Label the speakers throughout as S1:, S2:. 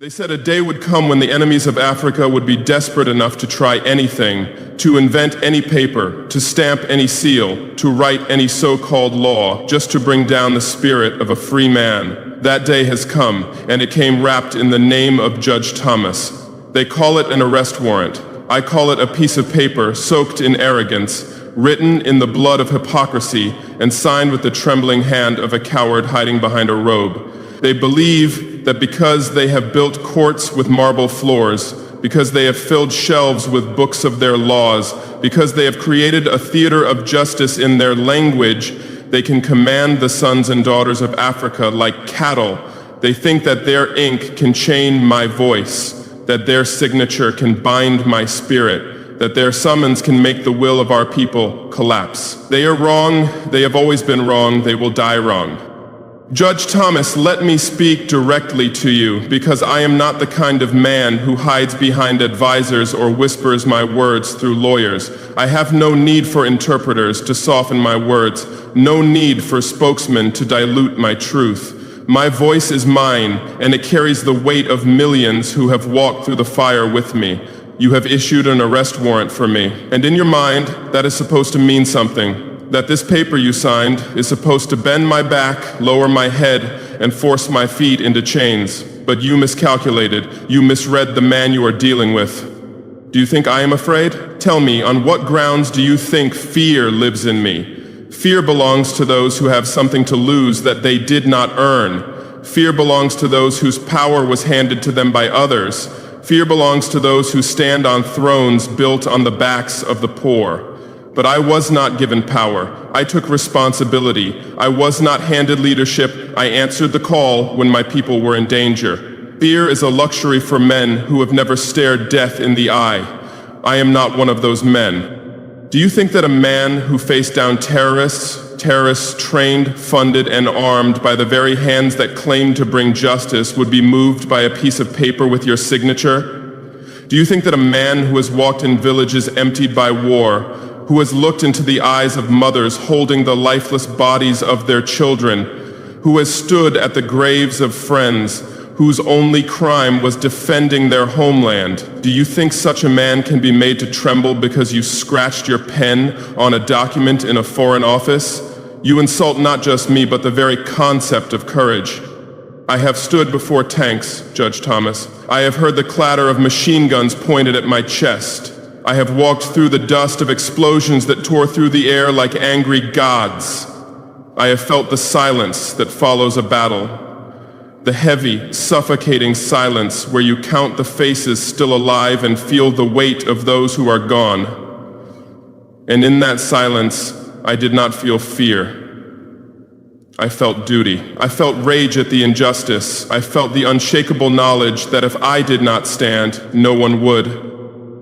S1: They said a day would come when the enemies of Africa would be desperate enough to try anything, to invent any paper, to stamp any seal, to write any so-called law, just to bring down the spirit of a free man. That day has come, and it came wrapped in the name of Judge Thomas. They call it an arrest warrant. I call it a piece of paper soaked in arrogance, written in the blood of hypocrisy, and signed with the trembling hand of a coward hiding behind a robe. They believe that because they have built courts with marble floors, because they have filled shelves with books of their laws, because they have created a theater of justice in their language, they can command the sons and daughters of Africa like cattle. They think that their ink can chain my voice, that their signature can bind my spirit, that their summons can make the will of our people collapse. They are wrong, they have always been wrong, they will die wrong. Judge Thomas, let me speak directly to you, because I am not the kind of man who hides behind advisors or whispers my words through lawyers. I have no need for interpreters to soften my words, no need for spokesmen to dilute my truth. My voice is mine, and it carries the weight of millions who have walked through the fire with me. You have issued an arrest warrant for me, and in your mind, that is supposed to mean something. That this paper you signed is supposed to bend my back, lower my head, and force my feet into chains. But you miscalculated. You misread the man you are dealing with. Do you think I am afraid? Tell me, on what grounds do you think fear lives in me? Fear belongs to those who have something to lose that they did not earn. Fear belongs to those whose power was handed to them by others. Fear belongs to those who stand on thrones built on the backs of the poor. But I was not given power. I took responsibility. I was not handed leadership. I answered the call when my people were in danger. Fear is a luxury for men who have never stared death in the eye. I am not one of those men. Do you think that a man who faced down terrorists trained, funded, and armed by the very hands that claimed to bring justice would be moved by a piece of paper with your signature? Do you think that a man who has walked in villages emptied by war, who has looked into the eyes of mothers holding the lifeless bodies of their children, who has stood at the graves of friends, whose only crime was defending their homeland, do you think such a man can be made to tremble because you scratched your pen on a document in a foreign office? You insult not just me, but the very concept of courage. I have stood before tanks, Judge Thomas. I have heard the clatter of machine guns pointed at my chest. I have walked through the dust of explosions that tore through the air like angry gods. I have felt the silence that follows a battle. The heavy, suffocating silence where you count the faces still alive and feel the weight of those who are gone. And in that silence, I did not feel fear. I felt duty. I felt rage at the injustice. I felt the unshakable knowledge that if I did not stand, no one would.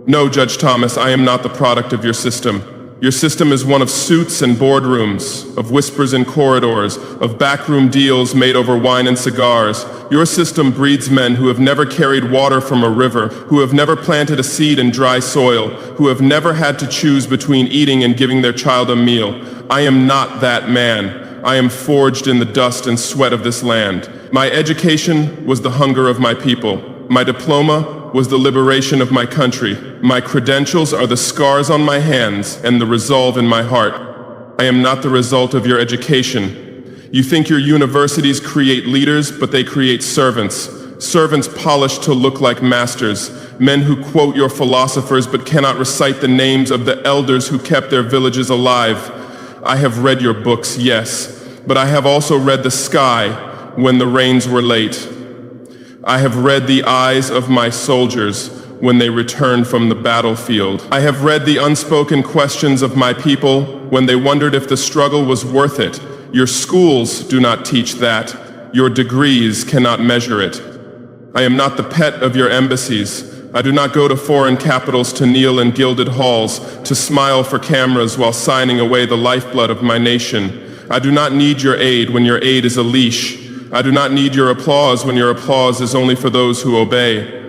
S1: No, Judge Thomas, I am not the product of your system. Your system is one of suits and boardrooms, of whispers in corridors, of backroom deals made over wine and cigars. Your system breeds men who have never carried water from a river, who have never planted a seed in dry soil, who have never had to choose between eating and giving their child a meal. I am not that man. I am forged in the dust and sweat of this land. My education was the hunger of my people. My diploma was the liberation of my country. My credentials are the scars on my hands and the resolve in my heart. I am not the result of your education. You think your universities create leaders, but they create servants. Servants polished to look like masters. Men who quote your philosophers but cannot recite the names of the elders who kept their villages alive. I have read your books, yes, but I have also read the sky when the rains were late. I have read the eyes of my soldiers when they return from the battlefield. I have read the unspoken questions of my people when they wondered if the struggle was worth it. Your schools do not teach that. Your degrees cannot measure it. I am not the pet of your embassies. I do not go to foreign capitals to kneel in gilded halls, to smile for cameras while signing away the lifeblood of my nation. I do not need your aid when your aid is a leash. I do not need your applause when your applause is only for those who obey.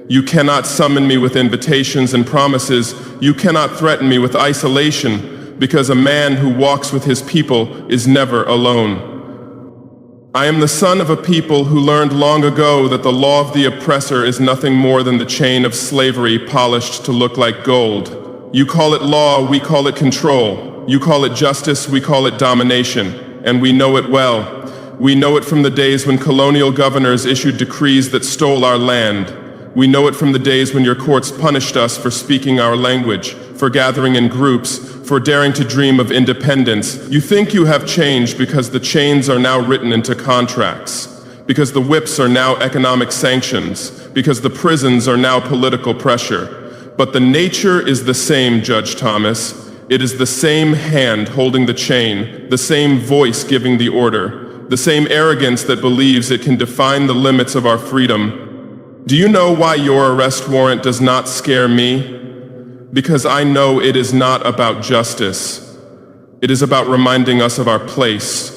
S1: You cannot summon me with invitations and promises. You cannot threaten me with isolation, because a man who walks with his people is never alone. I am the son of a people who learned long ago that the law of the oppressor is nothing more than the chain of slavery polished to look like gold. You call it law, we call it control. You call it justice, we call it domination. And we know it well. We know it from the days when colonial governors issued decrees that stole our land. We know it from the days when your courts punished us for speaking our language, for gathering in groups, for daring to dream of independence. You think you have changed because the chains are now written into contracts, because the whips are now economic sanctions, because the prisons are now political pressure. But the nature is the same, Judge Thomas. It is the same hand holding the chain, the same voice giving the order, the same arrogance that believes it can define the limits of our freedom. Do you know why your arrest warrant does not scare me? Because I know it is not about justice. It is about reminding us of our place,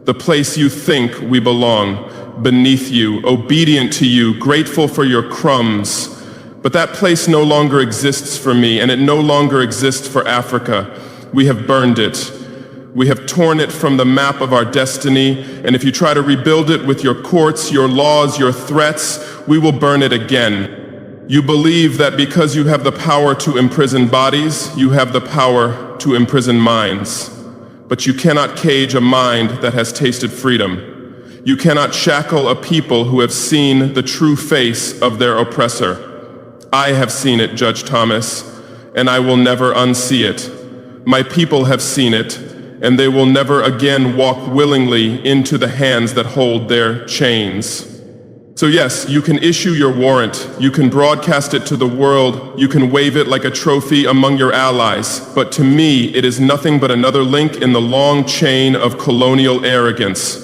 S1: the place you think we belong, beneath you, obedient to you, grateful for your crumbs. But that place no longer exists for me, and it no longer exists for Africa. We have burned it. We have torn it from the map of our destiny, and if you try to rebuild it with your courts, your laws, your threats, we will burn it again. You believe that because you have the power to imprison bodies, you have the power to imprison minds. But you cannot cage a mind that has tasted freedom. You cannot shackle a people who have seen the true face of their oppressor. I have seen it, Judge Thomas, and I will never unsee it. My people have seen it, and they will never again walk willingly into the hands that hold their chains. So yes, you can issue your warrant, you can broadcast it to the world, you can wave it like a trophy among your allies, but to me, it is nothing but another link in the long chain of colonial arrogance,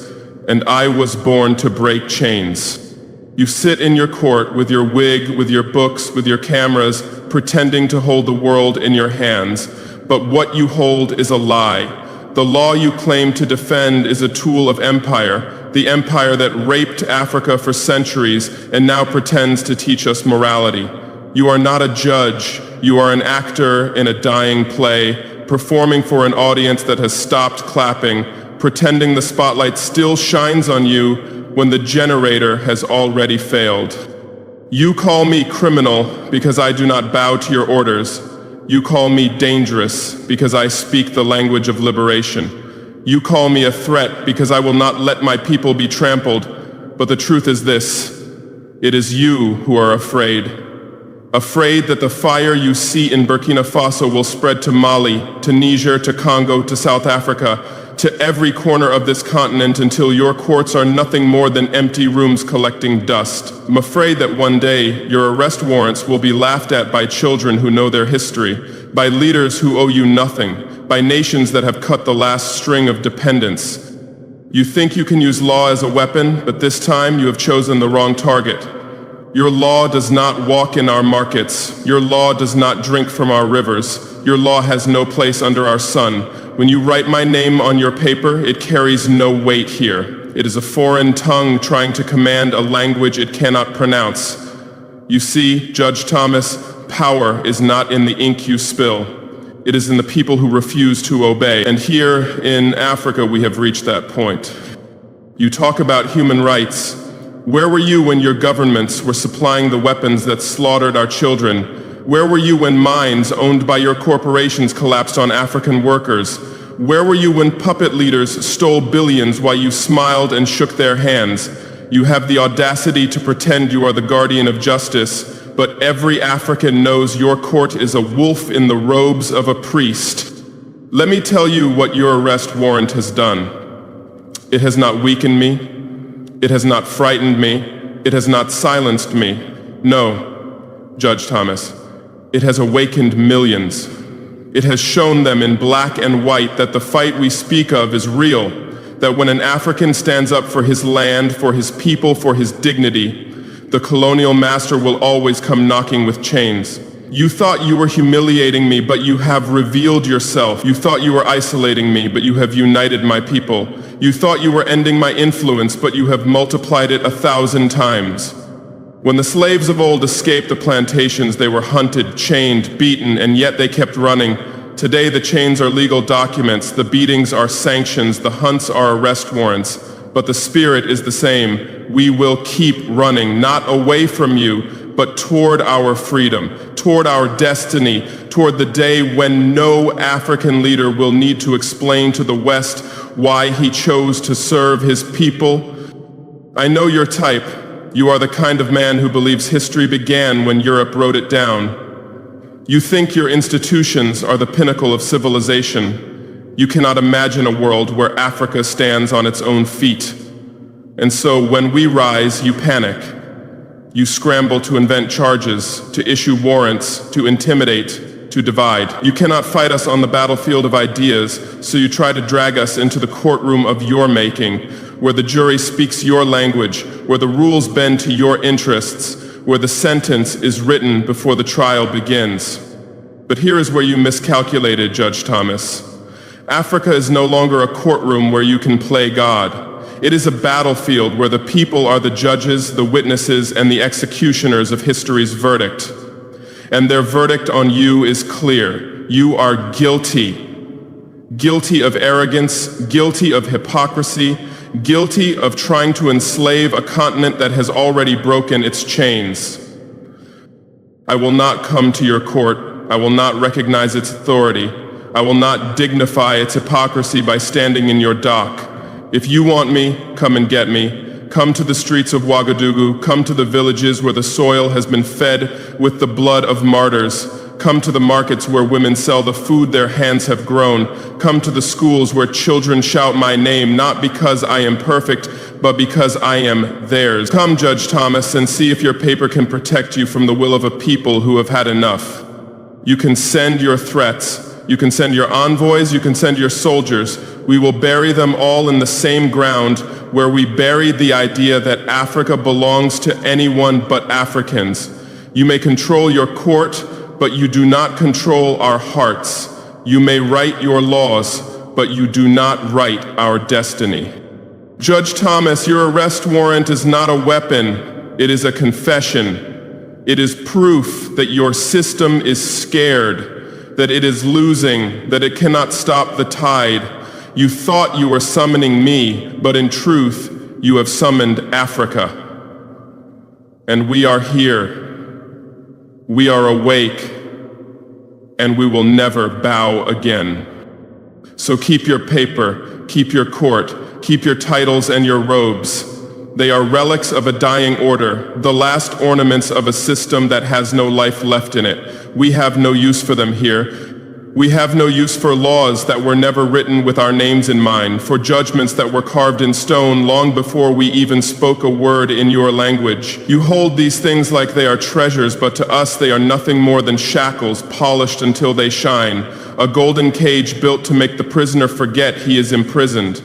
S1: and I was born to break chains. You sit in your court with your wig, with your books, with your cameras, pretending to hold the world in your hands, but what you hold is a lie. The law you claim to defend is a tool of empire, the empire that raped Africa for centuries and now pretends to teach us morality. You are not a judge, you are an actor in a dying play, performing for an audience that has stopped clapping, pretending the spotlight still shines on you when the generator has already failed. You call me criminal because I do not bow to your orders. You call me dangerous because I speak the language of liberation. You call me a threat because I will not let my people be trampled. But the truth is this: it is you who are afraid. Afraid that the fire you see in Burkina Faso will spread to Mali, to Niger, to Congo, to South Africa, to every corner of this continent until your courts are nothing more than empty rooms collecting dust. I'm afraid that one day your arrest warrants will be laughed at by children who know their history, by leaders who owe you nothing, by nations that have cut the last string of dependence. You think you can use law as a weapon, but this time you have chosen the wrong target. Your law does not walk in our markets. Your law does not drink from our rivers. Your law has no place under our sun. When you write my name on your paper, it carries no weight here. It is a foreign tongue trying to command a language it cannot pronounce. You see, Judge Thomas, power is not in the ink you spill. It is in the people who refuse to obey. And here in Africa, we have reached that point. You talk about human rights. Where were you when your governments were supplying the weapons that slaughtered our children? Where were you when mines owned by your corporations collapsed on African workers? Where were you when puppet leaders stole billions while you smiled and shook their hands? You have the audacity to pretend you are the guardian of justice, but every African knows your court is a wolf in the robes of a priest. Let me tell you what your arrest warrant has done. It has not weakened me. It has not frightened me. It has not silenced me. No, Judge Thomas, it has awakened millions. It has shown them in black and white that the fight we speak of is real, that when an African stands up for his land, for his people, for his dignity, the colonial master will always come knocking with chains. You thought you were humiliating me, but you have revealed yourself. You thought you were isolating me, but you have united my people. You thought you were ending my influence, but you have multiplied it 1,000 times. When the slaves of old escaped the plantations, they were hunted, chained, beaten, and yet they kept running. Today the chains are legal documents, the beatings are sanctions, the hunts are arrest warrants. but the spirit is the same. We will keep running, not away from you, but toward our freedom, toward our destiny, toward the day when no African leader will need to explain to the West why he chose to serve his people. I know your type. You are the kind of man who believes history began when Europe wrote it down. You think your institutions are the pinnacle of civilization. You cannot imagine a world where Africa stands on its own feet. And so when we rise, you panic. You scramble to invent charges, to issue warrants, to intimidate, to divide. You cannot fight us on the battlefield of ideas, so you try to drag us into the courtroom of your making, where the jury speaks your language, where the rules bend to your interests, where the sentence is written before the trial begins. But here is where you miscalculated, Judge Thomas. Africa is no longer a courtroom where you can play God. It is a battlefield where the people are the judges, the witnesses, and the executioners of history's verdict. And their verdict on you is clear. You are guilty. Guilty of arrogance, guilty of hypocrisy, guilty of trying to enslave a continent that has already broken its chains. I will not come to your court. I will not recognize its authority. I will not dignify its hypocrisy by standing in your dock. If you want me, come and get me. Come to the streets of Ouagadougou. Come to the villages where the soil has been fed with the blood of martyrs. Come to the markets where women sell the food their hands have grown. Come to the schools where children shout my name, not because I am perfect, but because I am theirs. Come, Judge Thomas, and see if your paper can protect you from the will of a people who have had enough. You can send your threats. You can send your envoys. You can send your soldiers. We will bury them all in the same ground where we buried the idea that Africa belongs to anyone but Africans. You may control your court, but you do not control our hearts. You may write your laws, but you do not write our destiny. Judge Thomas, your arrest warrant is not a weapon. It is a confession. It is proof that your system is scared, that it is losing, that it cannot stop the tide. You thought you were summoning me, but in truth, you have summoned Africa. And we are here. We are awake, and we will never bow again. So keep your paper, keep your court, keep your titles and your robes. They are relics of a dying order, the last ornaments of a system that has no life left in it. We have no use for them here. We have no use for laws that were never written with our names in mind, for judgments that were carved in stone long before we even spoke a word in your language. You hold these things like they are treasures, but to us they are nothing more than shackles polished until they shine, a golden cage built to make the prisoner forget he is imprisoned.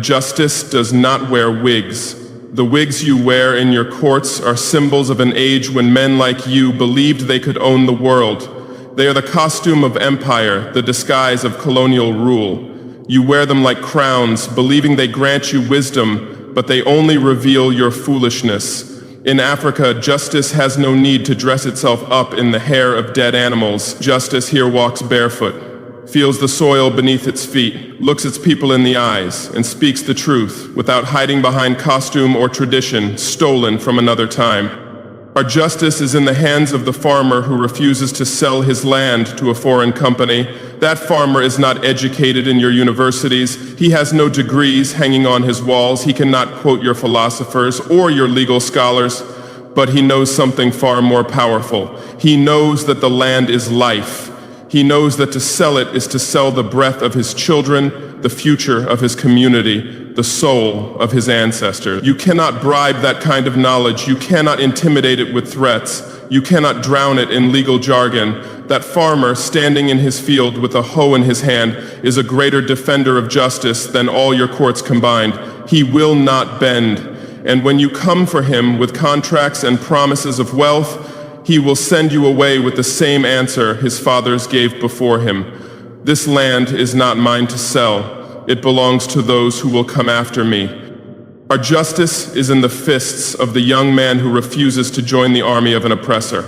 S1: Justice does not wear wigs. The wigs you wear in your courts are symbols of an age when men like you believed they could own the world. They are the costume of empire, the disguise of colonial rule. You wear them like crowns, believing they grant you wisdom, but they only reveal your foolishness. In Africa, justice has no need to dress itself up in the hair of dead animals. Justice here walks barefoot, feels the soil beneath its feet, looks its people in the eyes, and speaks the truth without hiding behind costume or tradition stolen from another time. Our justice is in the hands of the farmer who refuses to sell his land to a foreign company. That farmer is not educated in your universities. He has no degrees hanging on his walls. He cannot quote your philosophers or your legal scholars, but he knows something far more powerful. He knows that the land is life. He knows that to sell it is to sell the breath of his children, the future of his community, the soul of his ancestors. You cannot bribe that kind of knowledge. You cannot intimidate it with threats. You cannot drown it in legal jargon. That farmer standing in his field with a hoe in his hand is a greater defender of justice than all your courts combined. He will not bend. And when you come for him with contracts and promises of wealth, he will send you away with the same answer his fathers gave before him. This land is not mine to sell. It belongs to those who will come after me. Our justice is in the fists of the young man who refuses to join the army of an oppressor.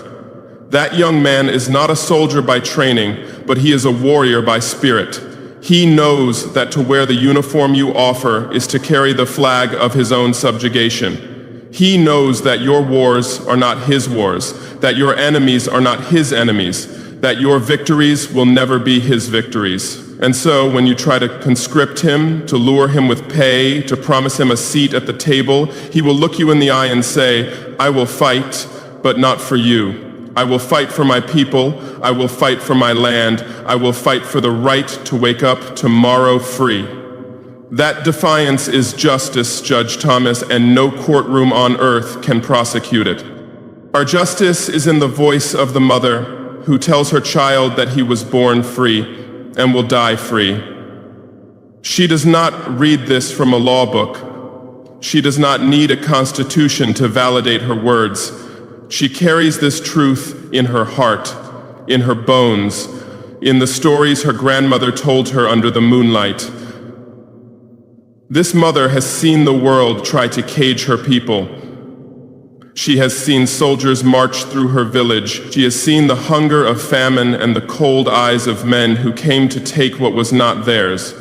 S1: That young man is not a soldier by training, but he is a warrior by spirit. He knows that to wear the uniform you offer is to carry the flag of his own subjugation. He knows that your wars are not his wars, that your enemies are not his enemies, that your victories will never be his victories. And so, when you try to conscript him, to lure him with pay, to promise him a seat at the table, he will look you in the eye and say, I will fight, but not for you. I will fight for my people, I will fight for my land, I will fight for the right to wake up tomorrow free. That defiance is justice, Judge Thomas, and no courtroom on earth can prosecute it. Our justice is in the voice of the mother who tells her child that he was born free and will die free. She does not read this from a law book. She does not need a constitution to validate her words. She carries this truth in her heart, in her bones, in the stories her grandmother told her under the moonlight. This mother has seen the world try to cage her people. She has seen soldiers march through her village. She has seen the hunger of famine and the cold eyes of men who came to take what was not theirs.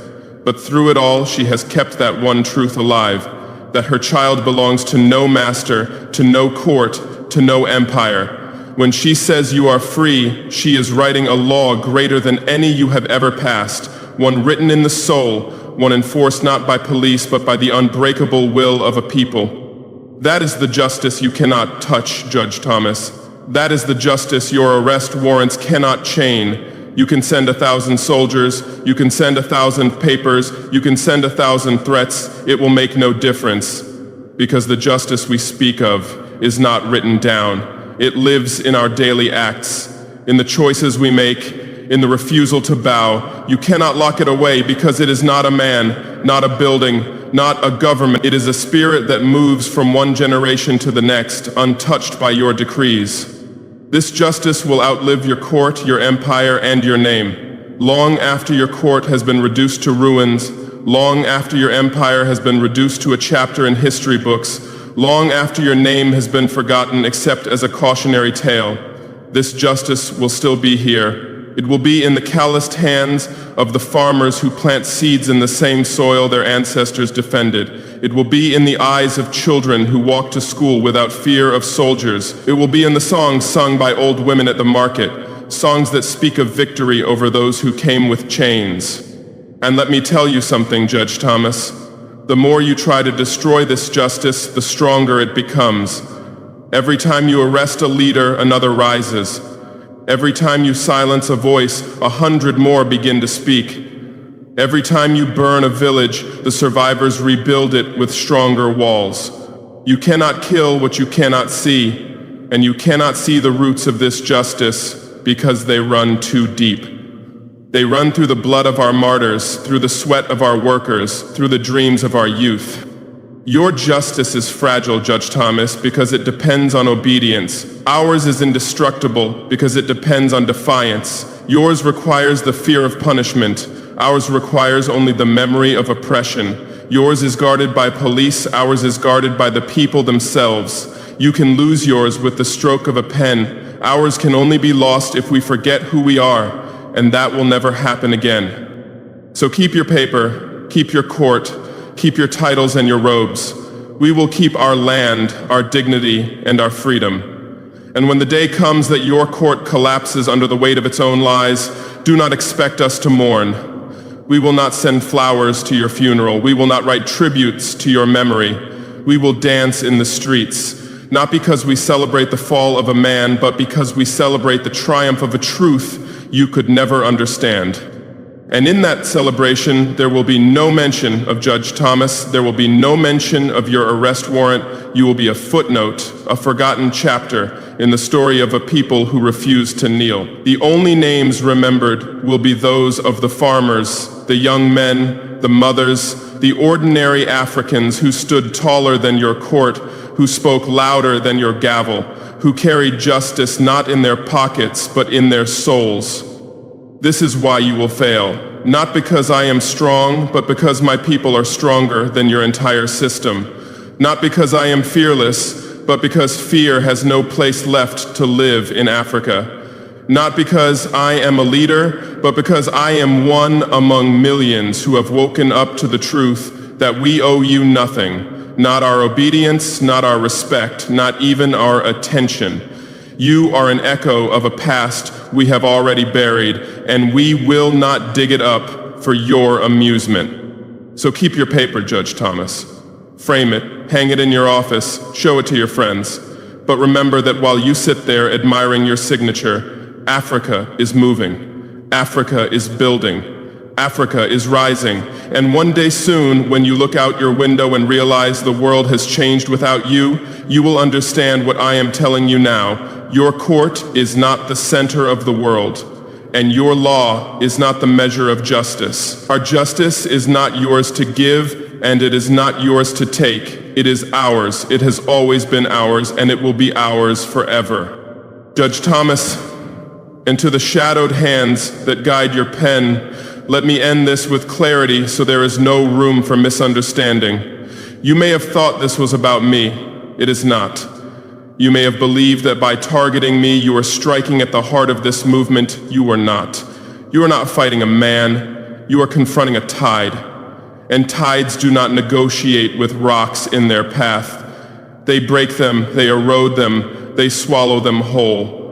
S1: But through it all, she has kept that one truth alive, that her child belongs to no master, to no court, to no empire. When she says you are free, she is writing a law greater than any you have ever passed, one written in the soul, one enforced not by police but by the unbreakable will of a people. That is the justice you cannot touch, Judge Thomas. That is the justice your arrest warrants cannot chain. You can send 1,000 soldiers, you can send 1,000 papers, you can send 1,000 threats, it will make no difference. Because the justice we speak of is not written down. It lives in our daily acts, in the choices we make, in the refusal to bow. You cannot lock it away because it is not a man, not a building, not a government. It is a spirit that moves from one generation to the next, untouched by your decrees. This justice will outlive your court, your empire, and your name. Long after your court has been reduced to ruins, long after your empire has been reduced to a chapter in history books, long after your name has been forgotten except as a cautionary tale, this justice will still be here. It will be in the calloused hands of the farmers who plant seeds in the same soil their ancestors defended. It will be in the eyes of children who walk to school without fear of soldiers. It will be in the songs sung by old women at the market, songs that speak of victory over those who came with chains. And let me tell you something, Judge Thomas. The more you try to destroy this justice, the stronger it becomes. Every time you arrest a leader, another rises. Every time you silence a voice, 100 more begin to speak. Every time you burn a village, the survivors rebuild it with stronger walls. You cannot kill what you cannot see, and you cannot see the roots of this justice because they run too deep. They run through the blood of our martyrs, through the sweat of our workers, through the dreams of our youth. Your justice is fragile, Judge Thomas, because it depends on obedience. Ours is indestructible because it depends on defiance. Yours requires the fear of punishment. Ours requires only the memory of oppression. Yours is guarded by police, ours is guarded by the people themselves. You can lose yours with the stroke of a pen. Ours can only be lost if we forget who we are, and that will never happen again. So keep your paper, keep your court, keep your titles and your robes. We will keep our land, our dignity, and our freedom. And when the day comes that your court collapses under the weight of its own lies, do not expect us to mourn. We will not send flowers to your funeral. We will not write tributes to your memory. We will dance in the streets, not because we celebrate the fall of a man, but because we celebrate the triumph of a truth you could never understand. And in that celebration, there will be no mention of Judge Thomas. There will be no mention of your arrest warrant. You will be a footnote, a forgotten chapter in the story of a people who refused to kneel. The only names remembered will be those of the farmers, the young men, the mothers, the ordinary Africans who stood taller than your court, who spoke louder than your gavel, who carried justice not in their pockets, but in their souls. This is why you will fail, not because I am strong, but because my people are stronger than your entire system. Not because I am fearless, but because fear has no place left to live in Africa. Not because I am a leader, but because I am one among millions who have woken up to the truth that we owe you nothing, not our obedience, not our respect, not even our attention. You are an echo of a past we have already buried, and we will not dig it up for your amusement. So keep your paper, Judge Thomas. Frame it, hang it in your office, show it to your friends. But remember that while you sit there admiring your signature, Africa is moving, Africa is building, Africa is rising, and one day soon, when you look out your window and realize the world has changed without you, you will understand what I am telling you now. Your court is not the center of the world, and your law is not the measure of justice. Our justice is not yours to give, and it is not yours to take. It is ours. It has always been ours, and it will be ours forever. Judge Thomas, and to the shadowed hands that guide your pen, let me end this with clarity so there is no room for misunderstanding. You may have thought this was about me. It is not. You may have believed that by targeting me you are striking at the heart of this movement. You are not. You are not fighting a man. You are confronting a tide. And tides do not negotiate with rocks in their path. They break them, they erode them, they swallow them whole.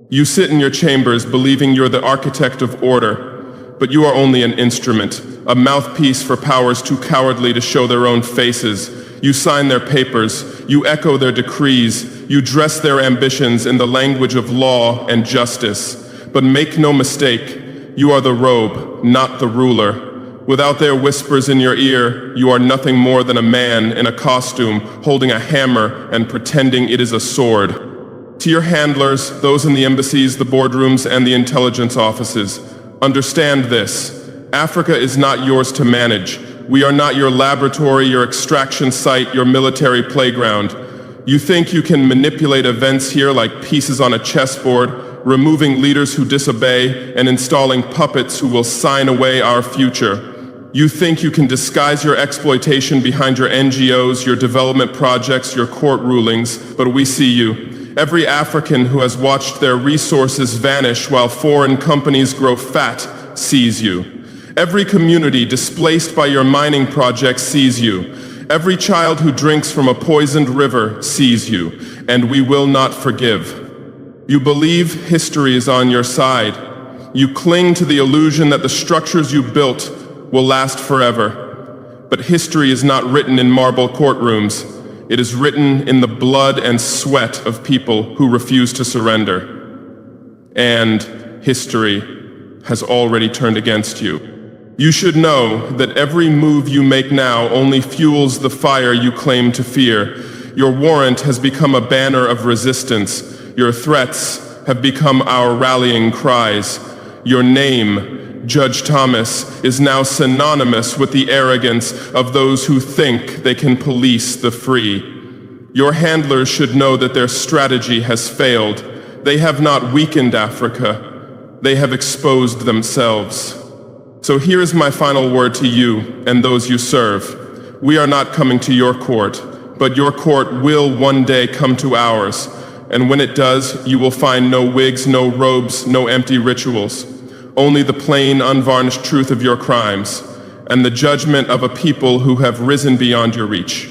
S1: You sit in your chambers believing you're the architect of order, but you are only an instrument, a mouthpiece for powers too cowardly to show their own faces. You sign their papers, you echo their decrees, you dress their ambitions in the language of law and justice. But make no mistake, you are the robe, not the ruler. Without their whispers in your ear, you are nothing more than a man in a costume holding a hammer and pretending it is a sword. To your handlers, those in the embassies, the boardrooms, and the intelligence offices, understand this. Africa is not yours to manage. We are not your laboratory, your extraction site, your military playground. You think you can manipulate events here like pieces on a chessboard, removing leaders who disobey and installing puppets who will sign away our future. You think you can disguise your exploitation behind your NGOs, your development projects, your court rulings, but we see you. Every African who has watched their resources vanish while foreign companies grow fat sees you. Every community displaced by your mining projects sees you. Every child who drinks from a poisoned river sees you, and we will not forgive. You believe history is on your side. You cling to the illusion that the structures you built will last forever. But history is not written in marble courtrooms. It is written in the blood and sweat of people who refuse to surrender. And history has already turned against you. You should know that every move you make now only fuels the fire you claim to fear. Your warrant has become a banner of resistance. Your threats have become our rallying cries. Your name, Judge Thomas, is now synonymous with the arrogance of those who think they can police the free. Your handlers should know that their strategy has failed. They have not weakened Africa. They have exposed themselves. So here is my final word to you and those you serve. We are not coming to your court, but your court will one day come to ours. And when it does, you will find no wigs, no robes, no empty rituals. Only the plain, unvarnished truth of your crimes, and the judgment of a people who have risen beyond your reach.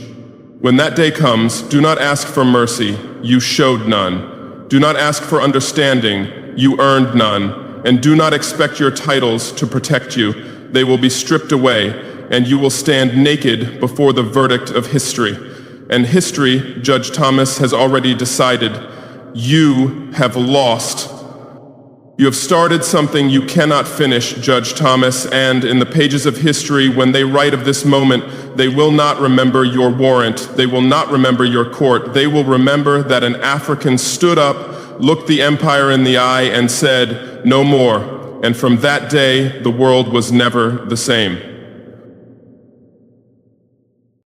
S1: When that day comes, do not ask for mercy, you showed none. Do not ask for understanding, you earned none. And do not expect your titles to protect you. They will be stripped away, and you will stand naked before the verdict of history. And history, Judge Thomas has already decided, you have lost. You have started something you cannot finish, Judge Thomas, and in the pages of history, when they write of this moment, they will not remember your warrant. They will not remember your court. They will remember that an African stood up, looked the empire in the eye, and said, "No more." And from that day, the world was never the same.